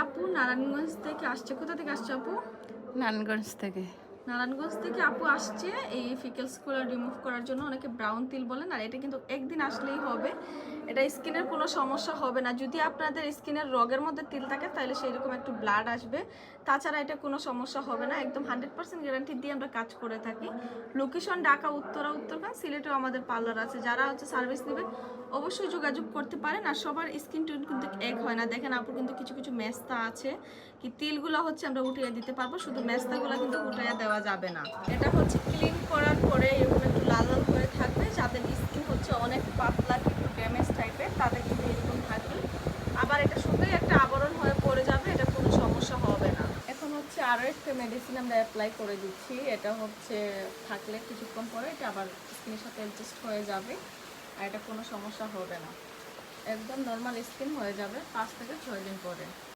আপু নারায়ণগঞ্জ থেকে আসছে। কোথা থেকে আসছে আপু? নারায়ণগঞ্জ থেকে। নারায়ণগঞ্জ থেকে আপু আসছে এই ফিকেলসগুলো রিমুভ করার জন্য। অনেকে ব্রাউন তিল বলেন, আর এটা কিন্তু একদিন আসলেই হবে। এটা স্কিনের কোনো সমস্যা হবে না। যদি আপনাদের স্কিনের রগের মধ্যে তিল থাকে তাহলে সেইরকম একটু ব্লাড আসবে, তাছাড়া এটা কোনো সমস্যা হবে না। একদম 100% গ্যারান্টি দিয়ে আমরা কাজ করে থাকি। লোকেশন ঢাকা উত্তরা, উত্তরখান, সিলেটেও আমাদের পার্লার আছে। যারা হচ্ছে সার্ভিস নেবেন অবশ্যই যোগাযোগ করতে পারেন। আর সবার স্কিন টোন কিন্তু এক হয় না। দেখেন আপু কিন্তু কিছু কিছু মেস্তা আছে, কি তিলগুলো হচ্ছে আমরা উঠিয়ে দিতে পারবো, শুধু মেস্তাগুলো কিন্তু উঠিয়ে দেওয়া যাবে না। এটা হচ্ছে ক্লিন করার পরে এরকম একটু লাল লাল হয়ে থাকবে। যাদের স্কিন হচ্ছে অনেক পাতলা কিন্তু ড্যামেজ টাইপের তাদের কিন্তু এরকম থাকে। আবার এটা শুধুই একটা আবরণ হয়ে পড়ে যাবে, এটা কোনো সমস্যা হবে না। এখন হচ্ছে আরও একটা মেডিসিন আমরা অ্যাপ্লাই করে দিচ্ছি। এটা হচ্ছে থাকলে কিছুক্ষণ পরে এটা আবার স্কিনের সাথে অ্যাডজাস্ট হয়ে যাবে, আর এটা কোনো সমস্যা হবে না। একদম নর্মাল স্কিন হয়ে যাবে 5 থেকে 6 দিন পরে।